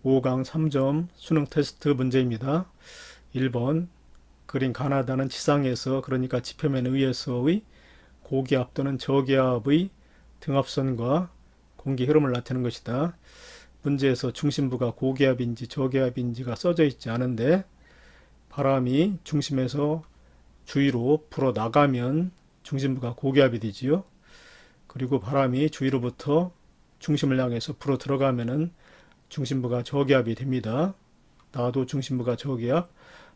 5강 3점 수능 테스트 문제입니다. 1번 그린 가나다는 지상에서 그러니까 지표면 위에서의 고기압 또는 저기압의 등압선과 공기 흐름을 나타내는 것이다. 문제에서 중심부가 고기압인지 저기압인지가 써져 있지 않은데 바람이 중심에서 주위로 불어 나가면 중심부가 고기압이 되지요. 그리고 바람이 주위로부터 중심을 향해서 불어 들어가면은 중심부가 저기압이 됩니다. 나도 중심부가 저기압,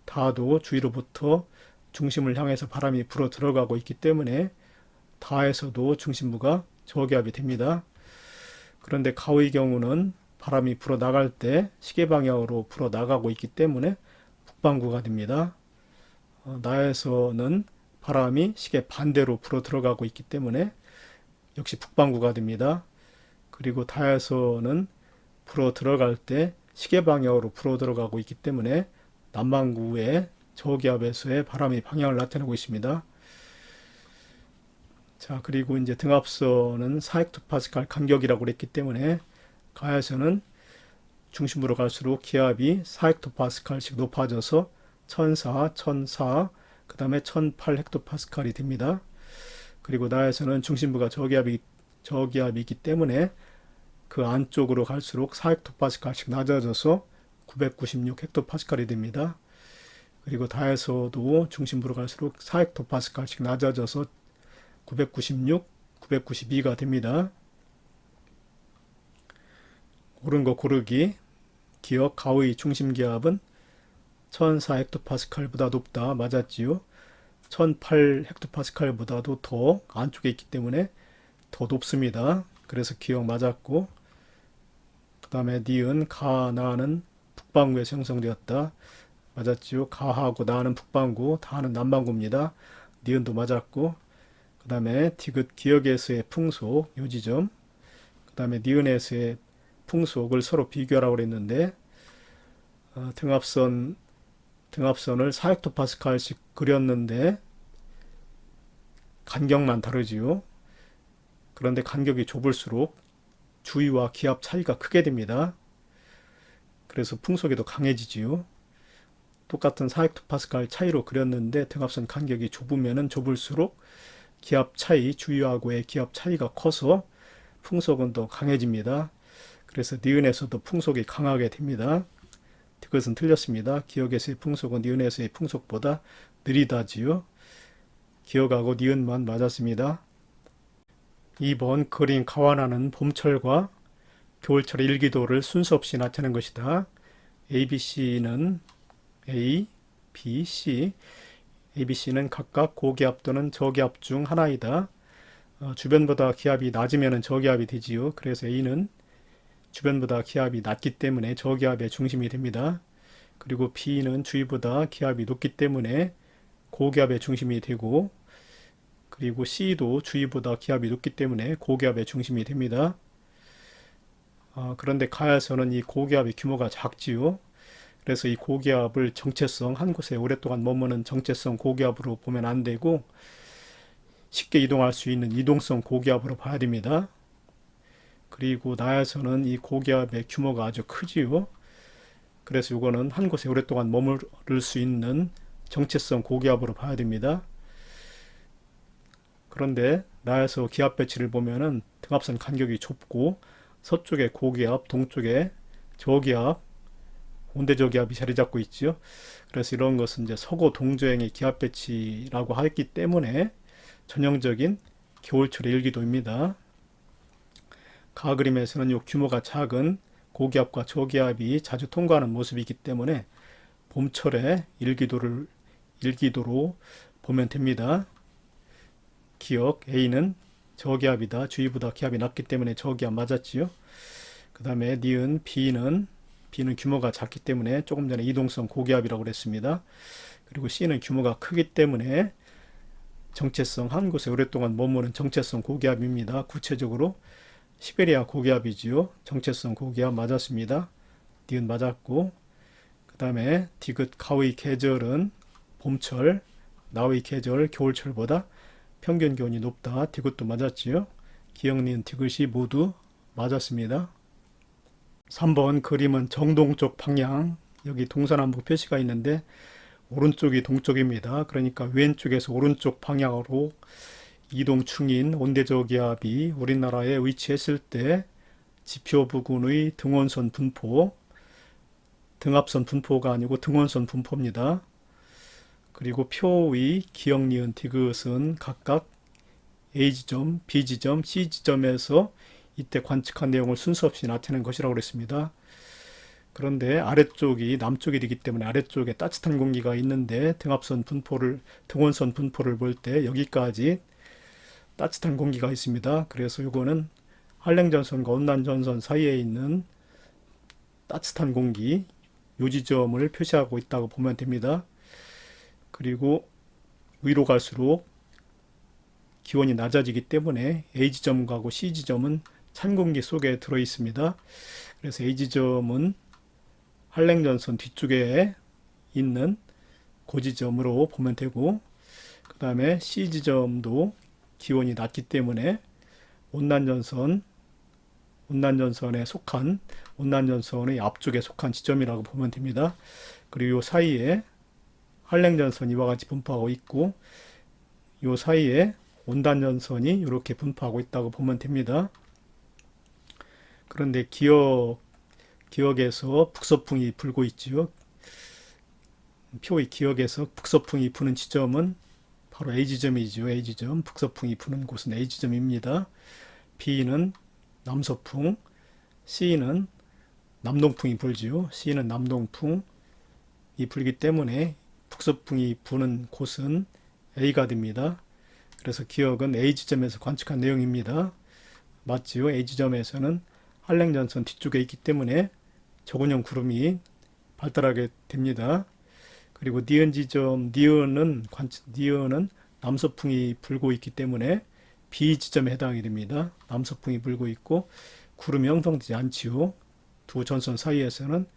다도 주위로부터 중심을 향해서 바람이 불어 들어가고 있기 때문에 다에서도 중심부가 저기압이 됩니다. 그런데 가의 경우는 바람이 불어 나갈 때 시계 방향으로 불어 나가고 있기 때문에 북방구가 됩니다. 나에서는 바람이 시계 반대로 불어 들어가고 있기 때문에 역시 북방구가 됩니다. 그리고 다에서는 불어 들어갈 때 시계 방향으로 불어 들어가고 있기 때문에 남반구의 저기압에서의 바람이 방향을 나타내고 있습니다. 자, 그리고 이제 등압선은 4헥토파스칼 간격이라고 그랬기 때문에 가에서는 중심부로 갈수록 기압이 4헥토파스칼씩 높아져서 1004, 1004, 그 다음에 1008 헥토파스칼이 됩니다. 그리고 나에서는 중심부가 저기압이기 때문에 그 안쪽으로 갈수록 4헥토파스칼씩 낮아져서 996 헥토파스칼이 됩니다. 그리고 다에서도 중심부로 갈수록 4헥토파스칼씩 낮아져서 996, 992가 됩니다. 옳은 거 고르기. 기억 가의 중심기압은 1004 헥토파스칼보다 높다. 맞았지요. 1008 헥토파스칼보다도 더 안쪽에 있기 때문에 더 높습니다. 그래서 기억 맞았고, 그 다음에 니은 가, 나는 북반구에서 형성되었다. 맞았지요. 가하고 나는 북반구, 다는 남반구입니다. 니은도 맞았고, 그 다음에 디귿 기역에서의 풍속, 요 지점, 그 다음에 니은에서의 풍속을 서로 비교하라고 그랬는데 등압선을 4헥토파스칼씩 그렸는데 간격만 다르지요. 그런데 간격이 좁을수록 주위와 기압 차이가 크게 됩니다. 그래서 풍속이 더 강해지지요. 똑같은 4헥토파스칼 차이로 그렸는데 등압선 간격이 좁으면 좁을수록 기압 차이, 주위하고의 기압 차이가 커서 풍속은 더 강해집니다. 그래서 니은에서도 풍속이 강하게 됩니다. 그것은 틀렸습니다. 기역에서의 풍속은 니은에서의 풍속보다 느리다지요. 기역하고 니은만 맞았습니다. 2번 그린 가와나는 봄철과 겨울철의 일기도를 순서 없이 나타낸 것이다. ABC는 A, B, C. ABC는 각각 고기압 또는 저기압 중 하나이다. 주변보다 기압이 낮으면 저기압이 되지요. 그래서 A는 주변보다 기압이 낮기 때문에 저기압의 중심이 됩니다. 그리고 B는 주위보다 기압이 높기 때문에 고기압의 중심이 되고, 그리고 C도 주위보다 기압이 높기 때문에 고기압의 중심이 됩니다. 그런데 가에서는 이 고기압의 규모가 작지요. 그래서 이 고기압을 정체성, 한 곳에 오랫동안 머무는 정체성 고기압으로 보면 안 되고 쉽게 이동할 수 있는 이동성 고기압으로 봐야 됩니다. 그리고 나에서는 이 고기압의 규모가 아주 크지요. 그래서 이거는 한 곳에 오랫동안 머무를 수 있는 정체성 고기압으로 봐야 됩니다. 그런데 나에서 기압 배치를 보면은 등압선 간격이 좁고 서쪽에 고기압, 동쪽에 저기압, 온대저기압이 자리 잡고 있죠. 그래서 이런 것은 이제 서고 동저행의 기압 배치라고 하기 때문에 전형적인 겨울철의 일기도입니다. 가 그림에서는 이 규모가 작은 고기압과 저기압이 자주 통과하는 모습이기 때문에 봄철의 일기도로 보면 됩니다. 기억 A는 저기압이다. 주위보다 기압이 낮기 때문에 저기압 맞았지요. 그 다음에 니은 B는 규모가 작기 때문에 조금 전에 이동성 고기압이라고 그랬습니다. 그리고 C는 규모가 크기 때문에 정체성, 한 곳에 오랫동안 머무는 정체성 고기압입니다. 구체적으로 시베리아 고기압이지요. 정체성 고기압 맞았습니다. 니은 맞았고, 그 다음에 디귿 가의 계절은 봄철, 나의 계절 겨울철보다 평균 기온이 높다. 디귿도 맞았지요. 기억, 니은, 디귿이 모두 맞았습니다. 3번 그림은 정동쪽 방향, 여기 동서남북 표시가 있는데 오른쪽이 동쪽입니다. 그러니까 왼쪽에서 오른쪽 방향으로 이동 중인 온대저기압이 우리나라에 위치했을 때 지표 부근의 등원선 분포, 등압선 분포가 아니고 등원선 분포입니다. 그리고 표의 기역, 니은, 디귿은 각각 A지점, B지점, C지점에서 이때 관측한 내용을 순서 없이 나타낸 것이라고 그랬습니다. 그런데 아래쪽이 남쪽이 되기 때문에 아래쪽에 따뜻한 공기가 있는데 등원선 분포를 볼 때 여기까지 따뜻한 공기가 있습니다. 그래서 이거는 한랭전선과 온난전선 사이에 있는 따뜻한 공기, 요 지점을 표시하고 있다고 보면 됩니다. 그리고 위로 갈수록 기온이 낮아지기 때문에 A지점하고 C지점은 찬 공기 속에 들어 있습니다. 그래서 A지점은 한랭전선 뒤쪽에 있는 고지점으로 보면 되고, 그 다음에 C지점도 기온이 낮기 때문에 온난전선에 속한, 온난전선의 앞쪽에 속한 지점이라고 보면 됩니다. 그리고 이 사이에 한랭전선이 이와 같이 분포하고 있고, 이 사이에 온단전선이 이렇게 분포하고 있다고 보면 됩니다. 그런데 기역에서 북서풍이 불고 있지요. 표의 기역에서 북서풍이 부는 지점은 바로 A지점이죠. A지점. 북서풍이 부는 곳은 A지점입니다. B는 남서풍, C는 남동풍이 불지요. C는 남동풍이 불기 때문에 북서풍이 부는 곳은 A가 됩니다. 그래서 기역은 A지점에서 관측한 내용입니다. 맞지요? A지점에서는 한랭전선 뒤쪽에 있기 때문에 저근형 구름이 발달하게 됩니다. 그리고 니은 지점, 니은은 남서풍이 불고 있기 때문에 B지점에 해당이 됩니다. 남서풍이 불고 있고 구름이 형성되지 않지요. 두 전선 사이에서는.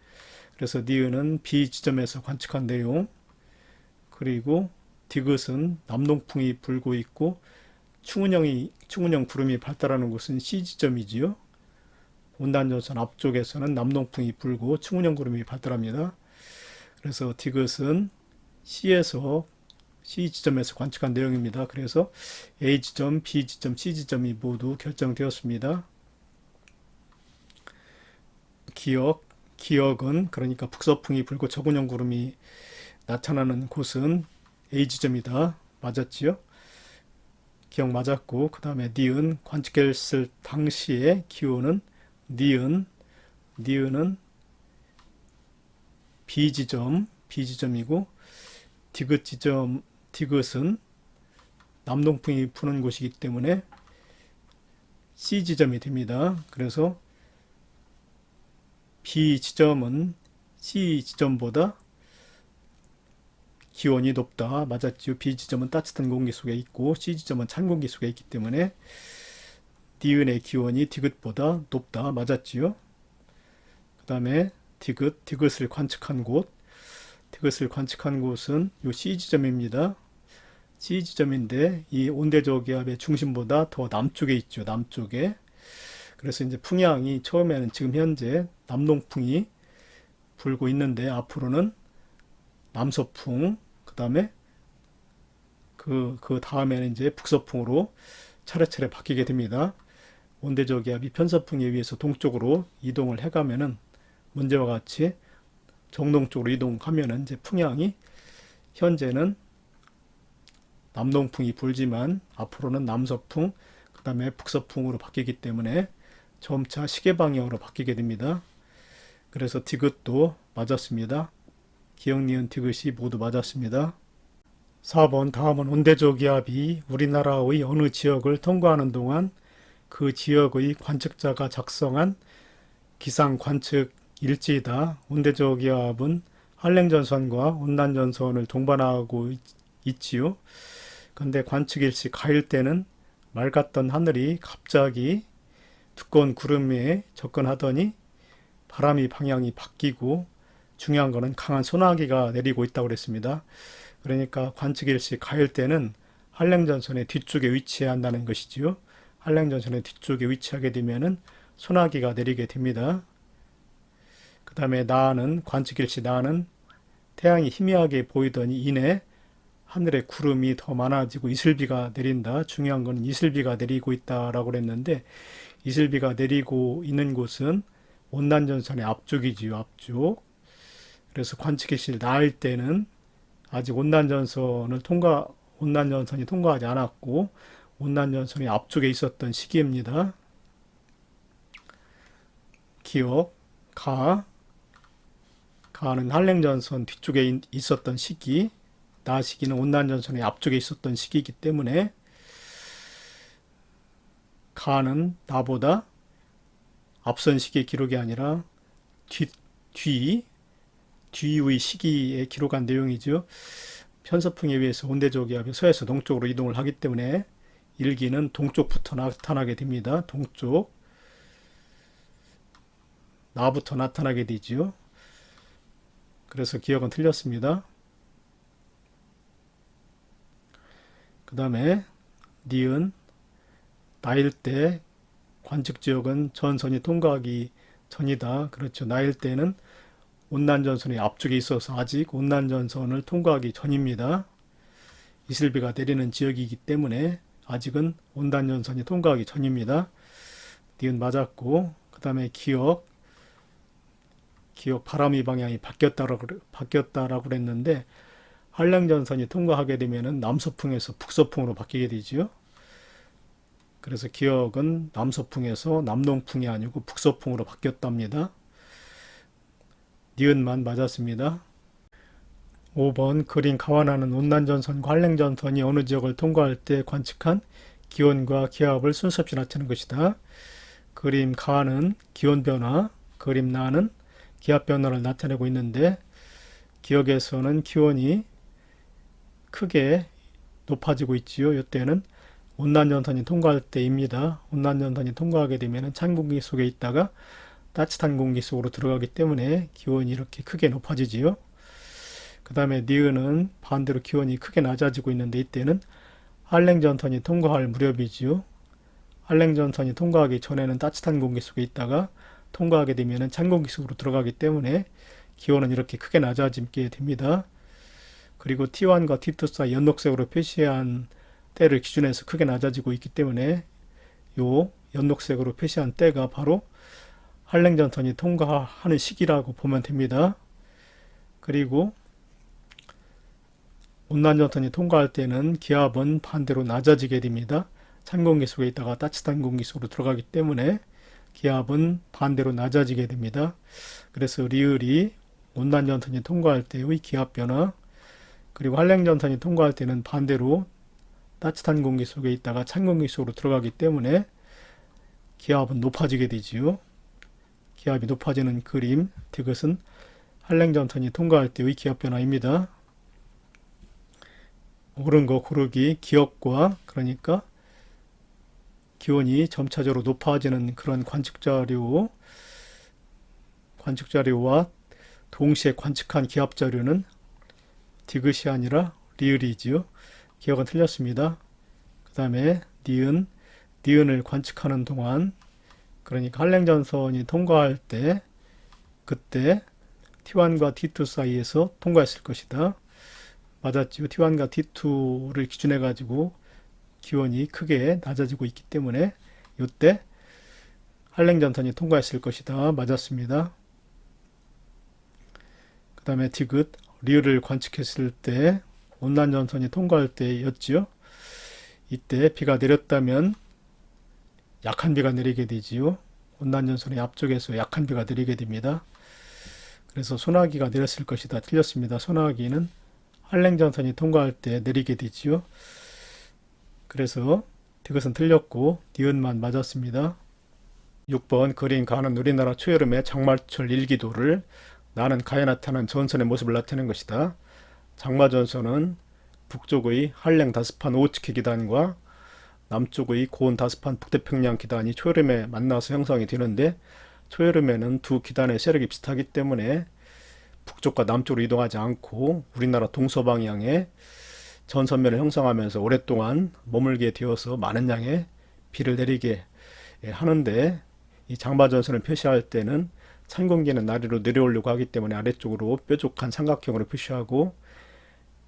그래서 니은은 B지점에서 관측한 내용, 그리고 디귿은 남동풍이 불고 있고 충운형 구름이 발달하는 곳은 C지점이지요. 온단전선 앞쪽에서는 남동풍이 불고 충운형 구름이 발달합니다. 그래서 디귿은 C지점에서 관측한 내용입니다. 그래서 A지점, B지점, C지점이 모두 결정되었습니다. 기역은 그러니까 북서풍이 불고 저근형 구름이 나타나는 곳은 A지점이다. 맞았지요? 기억 맞았고, 그 다음에 니은 관측했을 당시의 기온은 니은은 B지점이고, 디귿은 남동풍이 부는 곳이기 때문에 C지점이 됩니다. 그래서 B지점은 C지점보다 기온이 높다. 맞았지요? B지점은 따뜻한 공기 속에 있고 C지점은 찬 공기 속에 있기 때문에 니은의 기온이 디귿보다 높다. 맞았지요? 그 다음에 디귿을 관측한 곳은 이 C지점입니다. C지점인데 이 온대저기압의 중심보다 더 남쪽에 있죠. 남쪽에. 그래서 이제 풍향이 처음에는 지금 현재 남동풍이 불고 있는데 앞으로는 남서풍, 그 다음에 그 다음에는 이제 북서풍으로 차례차례 바뀌게 됩니다. 온대저기압이 편서풍에 의해서 동쪽으로 이동을 해가면은 문제와 같이 정동쪽으로 이동하면은 이제 풍향이 현재는 남동풍이 불지만 앞으로는 남서풍, 그 다음에 북서풍으로 바뀌기 때문에 점차 시계 방향으로 바뀌게 됩니다. 그래서 디귿도 맞았습니다. 기역, 니은, 디귿이 모두 맞았습니다. 4번 다음은 온대저기압이 우리나라의 어느 지역을 통과하는 동안 그 지역의 관측자가 작성한 기상 관측 일지이다. 온대저기압은 한랭전선과 온난전선을 동반하고 있지요. 그런데 관측 일시 가일 때는 맑았던 하늘이 갑자기 두꺼운 구름에 접근하더니 바람이 방향이 바뀌고 중요한 거는 강한 소나기가 내리고 있다고 그랬습니다. 그러니까 관측 일시 가일 때는 한랭전선의 뒤쪽에 위치한다는 것이지요. 한랭전선의 뒤쪽에 위치하게 되면은 소나기가 내리게 됩니다. 그 다음에 나는 관측일시 나는 태양이 희미하게 보이더니 이내 하늘에 구름이 더 많아지고 이슬비가 내린다. 중요한 건 이슬비가 내리고 있다라고 그랬는데 이슬비가 내리고 있는 곳은 온난전선의 앞쪽이지요. 앞쪽. 그래서 관측일시를 나을 때는 아직 온난전선이 통과하지 않았고 온난전선이 앞쪽에 있었던 시기입니다. 기억, 가는 한랭전선 뒤쪽에 있었던 시기, 나 시기는 온난전선의 앞쪽에 있었던 시기이기 때문에 가는 나보다 앞선 시기의 기록이 아니라 뒤의 시기에 기록한 내용이죠. 편서풍에 의해서 온대저기압이 서에서 동쪽으로 이동을 하기 때문에 일기는 동쪽부터 나타나게 됩니다. 동쪽, 나부터 나타나게 되지요. 그래서 기억은 틀렸습니다. 그 다음에 니은, 나일 때 관측지역은 전선이 통과하기 전이다. 그렇죠. 나일 때는 온난전선이 앞쪽에 있어서 아직 온난전선을 통과하기 전입니다. 이슬비가 내리는 지역이기 때문에 아직은 온난전선이 통과하기 전입니다. 니은 맞았고, 그 다음에 기억 바람의 방향이 바뀌었다라고 그랬는데 한랭전선이 통과하게 되면은 남서풍에서 북서풍으로 바뀌게 되지요. 그래서 기억은 남서풍에서 남동풍이 아니고 북서풍으로 바뀌었답니다. 니은만 맞았습니다. 5번 그림 가완하는 온난전선과 한랭전선이 어느 지역을 통과할 때 관측한 기온과 기압을 순서 없이 나타내는 것이다. 그림 가는 기온 변화, 그림 나는 기압 변화를 나타내고 있는데 기억에서는 기온이 크게 높아지고 있지요. 이때는 온난전선이 통과할 때입니다. 온난전선이 통과하게 되면 찬 공기 속에 있다가 따뜻한 공기 속으로 들어가기 때문에 기온이 이렇게 크게 높아지지요. 그 다음에 니은은 반대로 기온이 크게 낮아지고 있는데 이때는 한랭전선이 통과할 무렵이지요. 한랭전선이 통과하기 전에는 따뜻한 공기 속에 있다가 통과하게 되면 찬 공기 속으로 들어가기 때문에 기온은 이렇게 크게 낮아지게 됩니다. 그리고 T1과 T2 사이 연녹색으로 표시한 때를 기준해서 크게 낮아지고 있기 때문에 요 연녹색으로 표시한 때가 바로 한랭전선이 통과하는 시기라고 보면 됩니다. 그리고 온난전선이 통과할 때는 기압은 반대로 낮아지게 됩니다. 찬 공기 속에 있다가 따뜻한 공기 속으로 들어가기 때문에 기압은 반대로 낮아지게 됩니다. 그래서 리을이 온난전선이 통과할 때의 기압 변화, 그리고 한랭전선이 통과할 때는 반대로 따뜻한 공기 속에 있다가 찬 공기 속으로 들어가기 때문에 기압은 높아지게 되지요. 기압이 높아지는 그림, 이것은 한랭전선이 통과할 때의 기압 변화입니다. 옳은 거 고르기, 기억과 그러니까 기온이 점차적으로 높아지는 그런 관측자료와 동시에 관측한 기압 자료는 디귿이 아니라 리을이지요. 기억은 틀렸습니다. 그 다음에 니은을 관측하는 동안 그러니까 한랭전선이 통과할 때 그때 T1과 T2 사이에서 통과했을 것이다. 맞았지요. T1과 T2를 기준해 가지고 기온이 크게 낮아지고 있기 때문에 이때 한랭전선이 통과했을 것이다. 맞았습니다. 그 다음에 디귿, 리을을 관측했을 때 온난전선이 통과할 때였지요. 이때 비가 내렸다면 약한 비가 내리게 되지요. 온난전선의 앞쪽에서 약한 비가 내리게 됩니다. 그래서 소나기가 내렸을 것이다. 틀렸습니다. 소나기는 한랭전선이 통과할 때 내리게 되지요. 그래서 이것은 틀렸고 니은만 맞았습니다. 6번 그림 가는 우리나라 초여름의 장마철 일기도를 나는 가에 나타난 전선의 모습을 나타낸 것이다. 장마전선은 북쪽의 한랭 다습한 오츠키 기단과 남쪽의 고온 다습한 북태평양 기단이 초여름에 만나서 형성이 되는데 초여름에는 두 기단의 세력이 비슷하기 때문에 북쪽과 남쪽으로 이동하지 않고 우리나라 동서방향에 전선면을 형성하면서 오랫동안 머물게 되어서 많은 양의 비를 내리게 하는데 이 장마전선을 표시할 때는 찬 공기는 아래로 내려오려고 하기 때문에 아래쪽으로 뾰족한 삼각형으로 표시하고,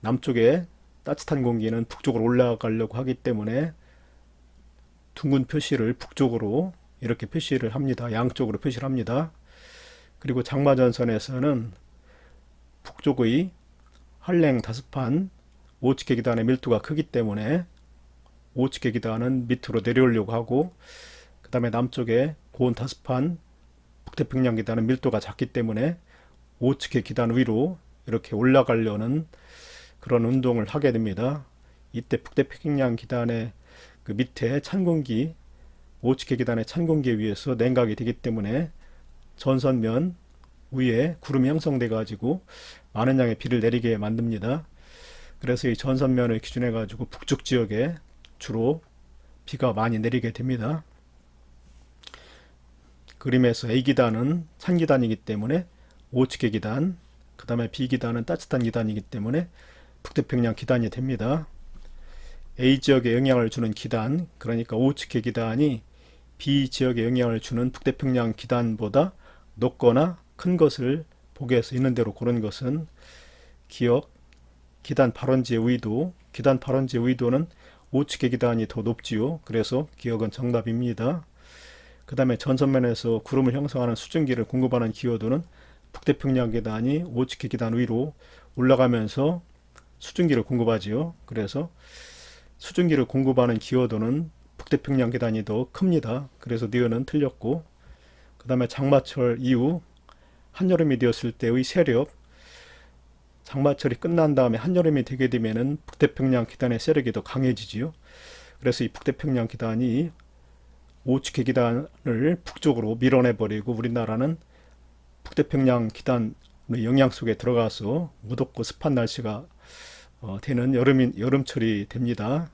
남쪽에 따뜻한 공기는 북쪽으로 올라가려고 하기 때문에 둥근 표시를 북쪽으로 이렇게 표시를 합니다. 양쪽으로 표시를 합니다. 그리고 장마전선에서는 북쪽의 한랭 다습한 오츠케 기단의 밀도가 크기 때문에 오츠케 기단은 밑으로 내려오려고 하고, 그 다음에 남쪽에 고온 다습한 북태평양 기단은 밀도가 작기 때문에 오츠케 기단 위로 이렇게 올라가려는 그런 운동을 하게 됩니다. 이때 북태평양 기단의 그 밑에 찬 공기, 오츠케 기단의 찬 공기에 의해서 냉각이 되기 때문에 전선면 위에 구름이 형성돼 가지고 많은 양의 비를 내리게 만듭니다. 그래서 이 전선면을 기준해 가지고 북쪽 지역에 주로 비가 많이 내리게 됩니다. 그림에서 A기단은 찬 기단이기 때문에 오츠케 기단, 그 다음에 B기단은 따뜻한 기단이기 때문에 북태평양 기단이 됩니다. A지역에 영향을 주는 기단, 그러니까 오츠케 기단이 B지역에 영향을 주는 북태평양 기단보다 높거나 큰 것을 보기 위해서 있는 대로 고른 것은 기억, 기단 발원지의 의도, 기단 발원지의 의도는 오츠케 기단이 더 높지요. 그래서 기억은 정답입니다. 그 다음에 전선면에서 구름을 형성하는 수증기를 공급하는 기여도는 북태평양 기단이 오츠케 기단 위로 올라가면서 수증기를 공급하지요. 그래서 수증기를 공급하는 기여도는 북태평양 기단이 더 큽니다. 그래서 니은은 틀렸고, 그 다음에 장마철 이후 한여름이 되었을 때의 세력, 장마철이 끝난 다음에 한여름이 되게 되면은 북태평양 기단의 세력이 더 강해지지요. 그래서 이 북태평양 기단이 오츠케 기단을 북쪽으로 밀어내버리고 우리나라는 북태평양 기단의 영향 속에 들어가서 무덥고 습한 날씨가 되는 여름철이 됩니다.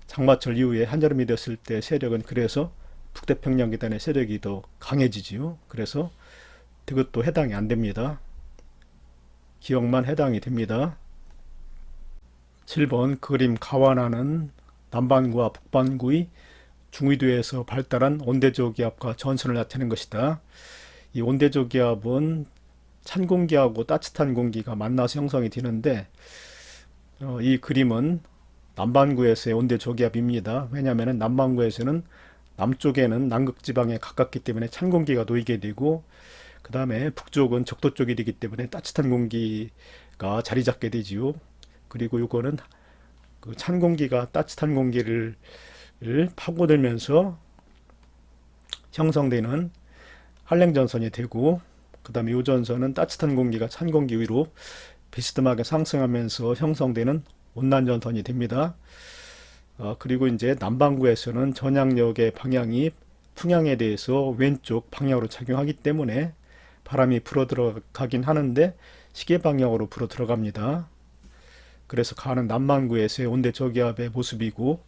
장마철 이후에 한여름이 됐을 때 세력은 그래서 북태평양 기단의 세력이 더 강해지지요. 그래서 그것도 해당이 안 됩니다. 기억만 해당이 됩니다. 7번 그림 가완하는 남반구와 북반구의 중위도에서 발달한 온대저 기압과 전선을 나타내는 것이다. 이 온대저 기압은 찬 공기하고 따뜻한 공기가 만나서 형성이 되는데, 이 그림은 남반구에서의 온대저 기압입니다. 왜냐하면 남반구에서는 남쪽에는 남극지방에 가깝기 때문에 찬 공기가 놓이게 되고, 그 다음에 북쪽은 적도 쪽이 되기 때문에 따뜻한 공기가 자리 잡게 되지요. 그리고 이거는 그 찬 공기가 따뜻한 공기를 파고들면서 형성되는 한랭전선이 되고, 그 다음에 이 전선은 따뜻한 공기가 찬 공기 위로 비스듬하게 상승하면서 형성되는 온난전선이 됩니다. 그리고 이제 남반구에서는 전향력의 방향이 풍향에 대해서 왼쪽 방향으로 작용하기 때문에 바람이 불어 들어가긴 하는데 시계 방향으로 불어 들어갑니다. 그래서 가는 남반구에서의 온대 저기압의 모습이고,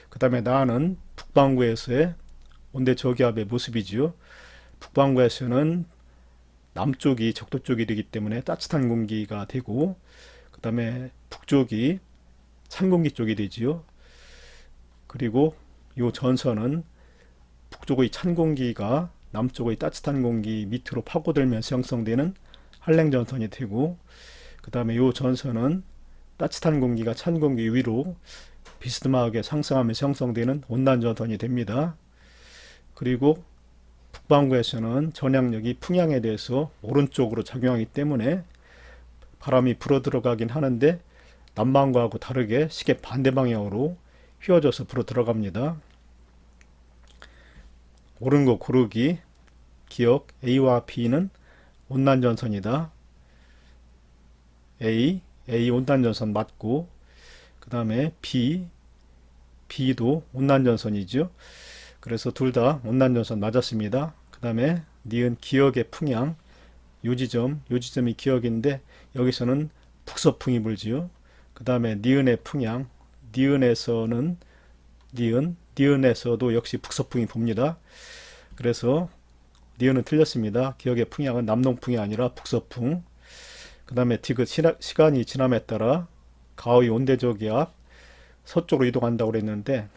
그 다음에 나는 북반구에서의 온대 저기압의 모습이지요. 북반구에서는 남쪽이 적도 쪽이 되기 때문에 따뜻한 공기가 되고, 그 다음에 북쪽이 찬 공기 쪽이 되지요. 그리고 이 전선은 북쪽의 찬 공기가 남쪽의 따뜻한 공기 밑으로 파고들면서 형성되는 한랭전선이 되고, 그 다음에 이 전선은 따뜻한 공기가 찬 공기 위로 비스듬하게 상승하면서 형성되는 온난전선이 됩니다. 그리고 북반구에서는 전향력이 풍향에 대해서 오른쪽으로 작용하기 때문에 바람이 불어 들어가긴 하는데 남반구하고 다르게 시계 반대 방향으로 휘어져서 불어 들어갑니다. 옳은 거 고르기. 기억 A와 B는 온난전선이다. A 온난전선 맞고, 그 다음에 B도 온난전선이죠. 그래서 둘 다 온난전선 맞았습니다. 그 다음에 니은 기역의 풍향, 요 지점이 기역인데 여기서는 북서풍이 불지요. 그 다음에 니은의 풍향, 니은에서도 역시 북서풍이 붑니다. 그래서 니은은 틀렸습니다. 기역의 풍향은 남동풍이 아니라 북서풍. 그 다음에 디귿 시간이 지남에 따라 가의 온대저기압 서쪽으로 이동한다고 그랬는데,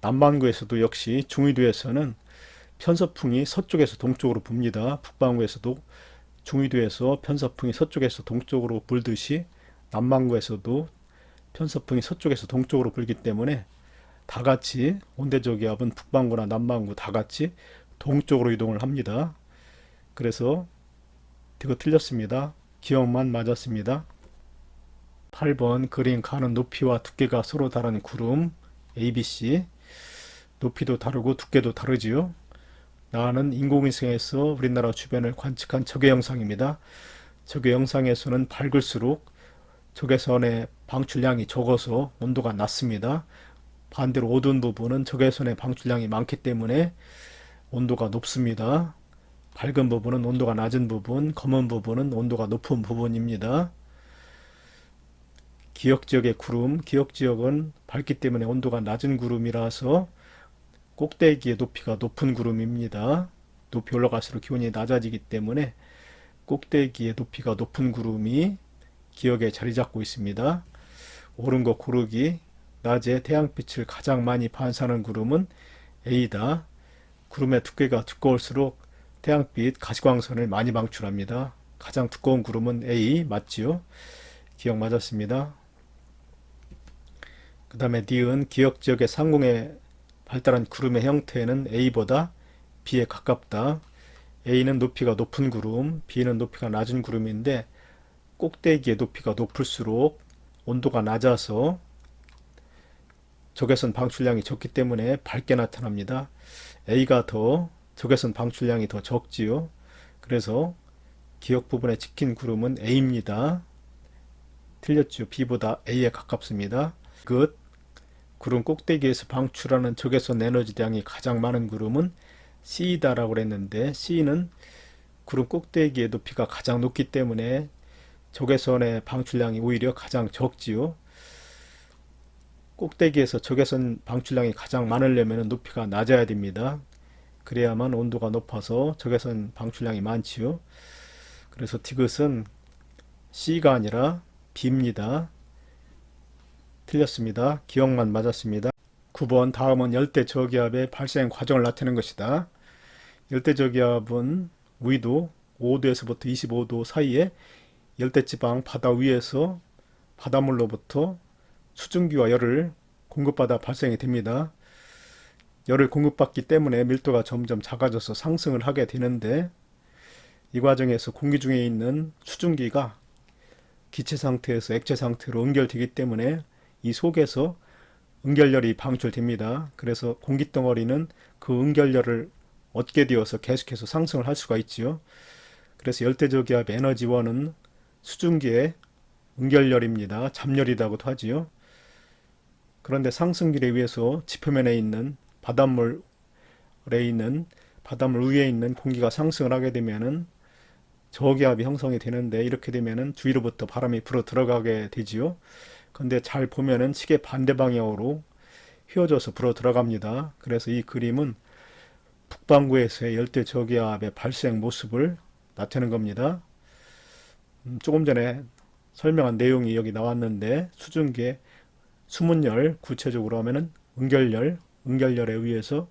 남반구에서도 역시 중위도에서는 편서풍이 서쪽에서 동쪽으로 붑니다. 북반구에서도 중위도에서 편서풍이 서쪽에서 동쪽으로 불듯이 남반구에서도 편서풍이 서쪽에서 동쪽으로 불기 때문에 다 같이 온대저기압은 북반구나 남반구 다 같이 동쪽으로 이동을 합니다. 그래서 이거 틀렸습니다. 기억만 맞았습니다. 8번 그림 가는 높이와 두께가 서로 다른 구름 ABC. 높이도 다르고 두께도 다르지요. 나는 인공위성에서 우리나라 주변을 관측한 적외 영상입니다. 적외 영상에서는 밝을수록 적외선의 방출량이 적어서 온도가 낮습니다. 반대로 어두운 부분은 적외선의 방출량이 많기 때문에 온도가 높습니다. 밝은 부분은 온도가 낮은 부분, 검은 부분은 온도가 높은 부분입니다. 기역지역의 구름, 기역지역은 밝기 때문에 온도가 낮은 구름이라서 꼭대기의 높이가 높은 구름입니다. 높이 올라갈수록 기온이 낮아지기 때문에 꼭대기의 높이가 높은 구름이 기역에 자리 잡고 있습니다. 옳은 거 고르기. 낮에 태양빛을 가장 많이 반사하는 구름은 A다. 구름의 두께가 두꺼울수록 태양빛 가시광선을 많이 방출합니다. 가장 두꺼운 구름은 A 맞지요? 기억 맞았습니다. 그 다음에 D은 기역지역의 상공에 발달한 구름의 형태는 A보다 B에 가깝다. A는 높이가 높은 구름, B는 높이가 낮은 구름인데 꼭대기의 높이가 높을수록 온도가 낮아서 적외선 방출량이 적기 때문에 밝게 나타납니다. A가 더 적외선 방출량이 더 적지요. 그래서 기역 부분에 찍힌 구름은 A입니다. 틀렸죠. B보다 A에 가깝습니다. 끝. 구름 꼭대기에서 방출하는 적외선 에너지량이 가장 많은 구름은 C다라고 그랬는데 C는 구름 꼭대기의 높이가 가장 높기 때문에 적외선의 방출량이 오히려 가장 적지요. 꼭대기에서 적외선 방출량이 가장 많으려면 높이가 낮아야 됩니다. 그래야만 온도가 높아서 적외선 방출량이 많지요. 그래서 디귿은 C가 아니라 B입니다. 틀렸습니다. 기억만 맞았습니다. 9번 다음은 열대저기압의 발생 과정을 나타내는 것이다. 열대저기압은 위도 5도에서부터 25도 사이에 열대지방 바다 위에서 바닷물로부터 수증기와 열을 공급받아 발생이 됩니다. 열을 공급받기 때문에 밀도가 점점 작아져서 상승을 하게 되는데 이 과정에서 공기 중에 있는 수증기가 기체 상태에서 액체 상태로 응결되기 때문에 이 속에서 응결열이 방출됩니다. 그래서 공기덩어리는 그 응결열을 얻게 되어서 계속해서 상승을 할 수가 있지요. 그래서 열대저기압의 에너지원은 수증기의 응결열입니다. 잡열이라고도 하지요. 그런데 상승기에 의해서 지표면에 있는 바닷물 위에 있는 공기가 상승을 하게 되면은 저기압이 형성이 되는데 이렇게 되면은 주위로부터 바람이 불어 들어가게 되지요. 근데 잘 보면은 시계 반대 방향으로 휘어져서 불어 들어갑니다. 그래서 이 그림은 북반구에서의 열대 저기압의 발생 모습을 나타내는 겁니다. 조금 전에 설명한 내용이 여기 나왔는데 수증기의 수문열, 구체적으로 하면은 응결열에 의해서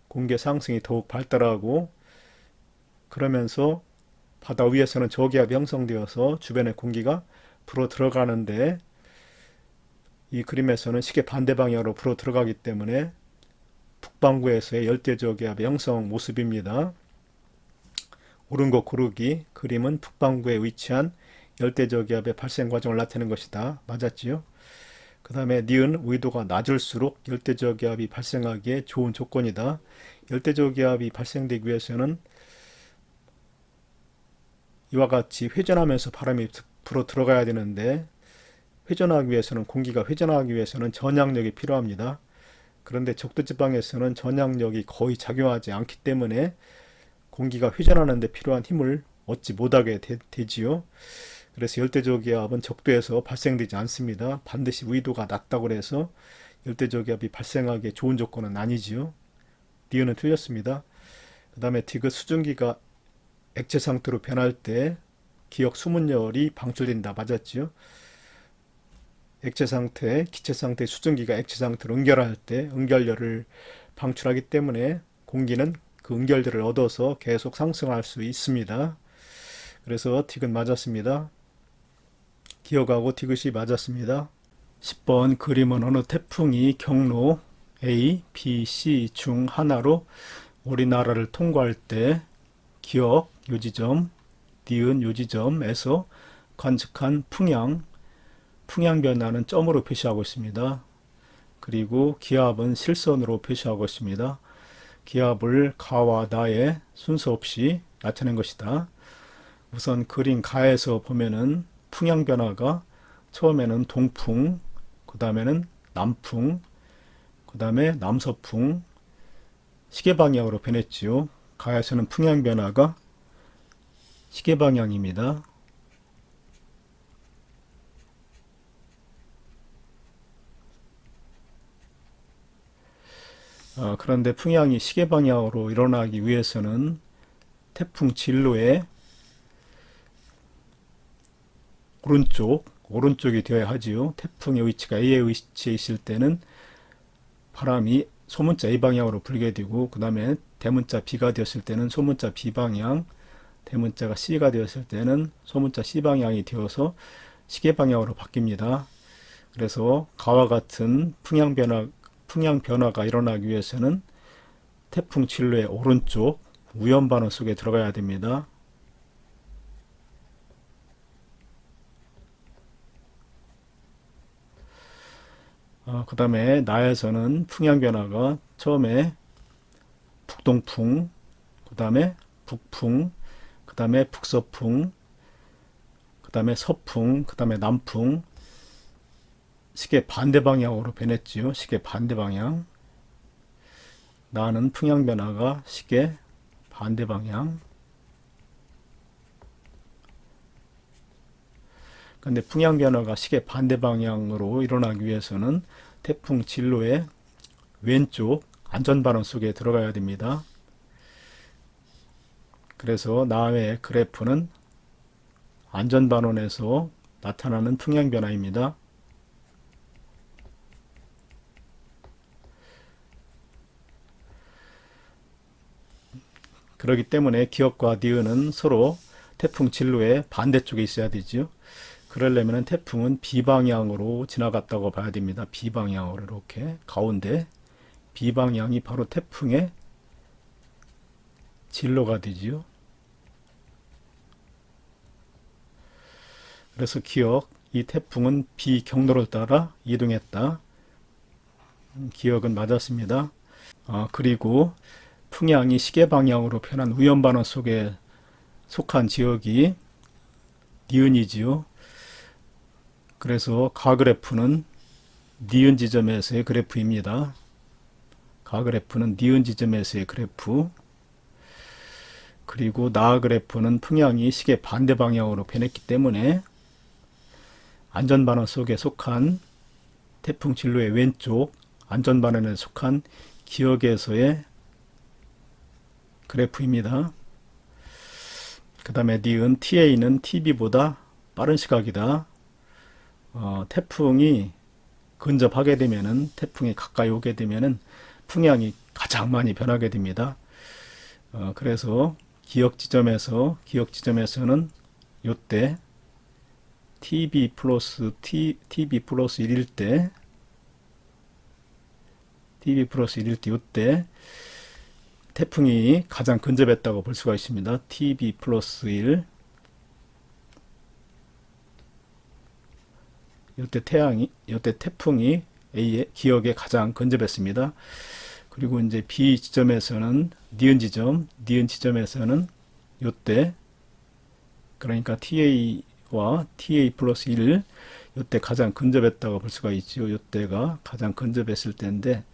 공기의 상승이 더욱 발달하고 그러면서 바다 위에서는 저기압이 형성되어서 주변의 공기가 불어 들어가는데 이 그림에서는 시계 반대 방향으로 불어 들어가기 때문에 북반구에서의 열대저기압의 형성 모습입니다. 옳은 거 고르기. 그림은 북반구에 위치한 열대저기압의 발생 과정을 나타내는 것이다. 맞았지요? 그 다음에 니은 위도가 낮을수록 열대저기압이 발생하기에 좋은 조건이다. 열대저기압이 발생되기 위해서는 이와 같이 회전하면서 바람이 불어 들어가야 되는데 회전하기 위해서는 공기가 회전하기 위해서는 전향력이 필요합니다. 그런데 적도지방에서는 전향력이 거의 작용하지 않기 때문에 공기가 회전하는 데 필요한 힘을 얻지 못하게 되지요. 그래서 열대저기압은 적도에서 발생되지 않습니다. 반드시 위도가 낮다고 해서 열대저기압이 발생하기에 좋은 조건은 아니지요. 니은은 틀렸습니다. 그 다음에 디귿 수증기가 액체 상태로 변할 때 기역 수문열이 방출된다. 맞았지요? 액체 상태, 기체 상태 수증기가 액체 상태로 응결할 때 응결열을 방출하기 때문에 공기는 그 은결들을 얻어서 계속 상승할 수 있습니다. 그래서 티귿 맞았습니다. 기억하고 티귿이 맞았습니다. 10번 그림은 어느 태풍이 경로 A, B, C 중 하나로 우리나라를 통과할 때 기억 요 지점, 니은 요 지점에서 관측한 풍향 변화는 점으로 표시하고 있습니다. 그리고 기압은 실선으로 표시하고 있습니다. 기압을 가와 나의 순서 없이 나타낸 것이다. 우선 그림 가에서 보면은 풍향 변화가 처음에는 동풍, 그 다음에는 남풍, 그 다음에 남서풍, 시계 방향으로 변했지요. 가에서는 풍향 변화가 시계 방향입니다. 그런데 풍향이 시계 방향으로 일어나기 위해서는 태풍 진로의 오른쪽이 되어야 하지요. 태풍의 위치가 A의 위치에 있을 때는 바람이 소문자 A 방향으로 불게 되고, 그 다음에 대문자 B가 되었을 때는 소문자 B 방향, 대문자가 C가 되었을 때는 소문자 C 방향이 되어서 시계 방향으로 바뀝니다. 그래서 가와 같은 풍향 변화가 일어나기 위해서는 태풍 진로의 오른쪽 우연반원 속에 들어가야 됩니다. 그 다음에 나에서는 풍향 변화가 처음에 북동풍, 그 다음에 북풍, 그 다음에 북서풍, 그 다음에 서풍, 그 다음에 남풍, 시계 반대 방향으로 변했지요. 시계 반대 방향. 나는 풍향 변화가 시계 반대 방향. 근데 풍향 변화가 시계 반대 방향으로 일어나기 위해서는 태풍 진로의 왼쪽 안전반원 속에 들어가야 됩니다. 그래서 나의 그래프는 안전반원에서 나타나는 풍향 변화입니다. 그렇기 때문에 기억과 니은은 서로 태풍 진로의 반대쪽에 있어야 되죠. 그러려면 태풍은 B방향으로 지나갔다고 봐야 됩니다. B방향으로 이렇게 가운데 B방향이 바로 태풍의 진로가 되지요. 그래서 기억, 이 태풍은 B 경로를 따라 이동했다. 기억은 맞았습니다. 그리고 풍향이 시계 방향으로 변한 우연반원 속에 속한 지역이 니은이지요. 그래서 가그래프는 니은 지점에서의 그래프입니다. 가그래프는 니은 지점에서의 그래프. 그리고 나 그래프는 풍향이 시계 반대 방향으로 변했기 때문에 안전반원 속에 속한 태풍 진로의 왼쪽 안전반원에 속한 기억에서의 그래프입니다. 그 다음에 니은 TA는 TB보다 빠른 시각이다. 태풍이 근접하게 되면은, 태풍이 가까이 오게 되면은 풍향이 가장 많이 변하게 됩니다. 그래서 기억 지점에서는 요때 TB 플러스 1일 때, 요때 태풍이 가장 근접했다고 볼 수가 있습니다. TB 플러스 1. 요때 태풍이 A의 기억에 가장 근접했습니다. 그리고 이제 B 지점에서는 니은 지점에서는 요때, 그러니까 TA와 TA 플러스 1, 요때 가장 근접했다고 볼 수가 있죠. 요때가 가장 근접했을 때인데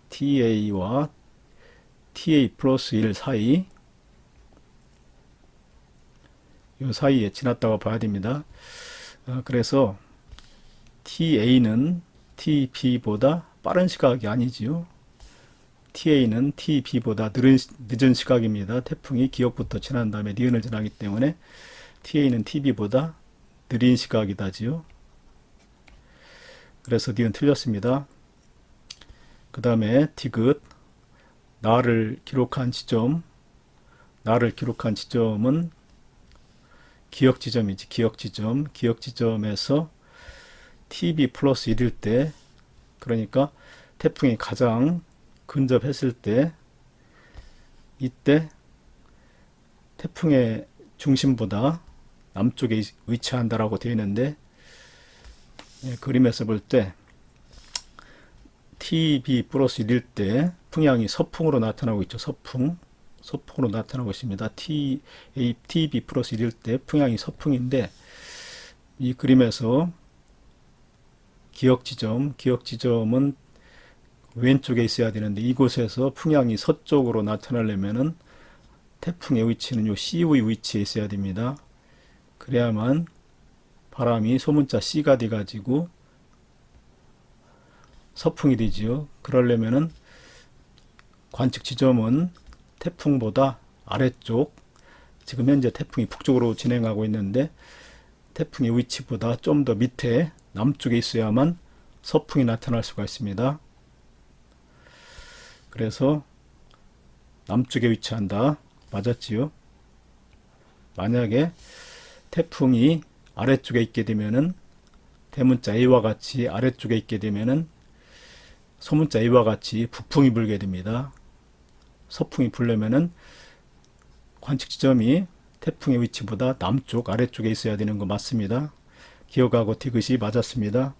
TA와 TA 플러스 1 사이, 요 사이에 지났다고 봐야 됩니다. 그래서 TA는 TB보다 빠른 시각이 아니지요. TA는 TB보다 늦은 시각입니다. 태풍이 기억부터 지난 다음에 니은을 지나기 때문에 TA는 TB보다 느린 시각이다지요. 그래서 니은 틀렸습니다. 그 다음에 디귿. 나를 기록한 지점, 나를 기록한 지점은 기억 지점이지. 기억 지점. 기억 지점에서 TB 플러스 1일 때, 그러니까 태풍이 가장 근접했을 때, 이때 태풍의 중심보다 남쪽에 위치한다라고 되어 있는데, 그림에서 볼 때 TB 플러스 1일 때 풍향이 서풍으로 나타나고 있죠. 서풍으로 나타나고 있습니다. TB 플러스 1일 때 풍향이 서풍인데, 이 그림에서 기억 지점은 왼쪽에 있어야 되는데, 이곳에서 풍향이 서쪽으로 나타나려면은 태풍의 위치는 요 C의 위치에 있어야 됩니다. 그래야만 바람이 소문자 C가 돼 가지고 서풍이 되지요. 그러려면은 관측 지점은 태풍보다 아래쪽, 지금 현재 태풍이 북쪽으로 진행하고 있는데 태풍의 위치보다 좀 더 밑에 남쪽에 있어야만 서풍이 나타날 수가 있습니다. 그래서 남쪽에 위치한다. 맞았지요? 만약에 태풍이 아래쪽에 있게 되면은 대문자 A와 같이 아래쪽에 있게 되면은 소문자 A와 같이 북풍이 불게 됩니다. 서풍이 불려면은 관측 지점이 태풍의 위치보다 남쪽 아래쪽에 있어야 되는 거 맞습니다. 기억하고 티귿이 맞았습니다.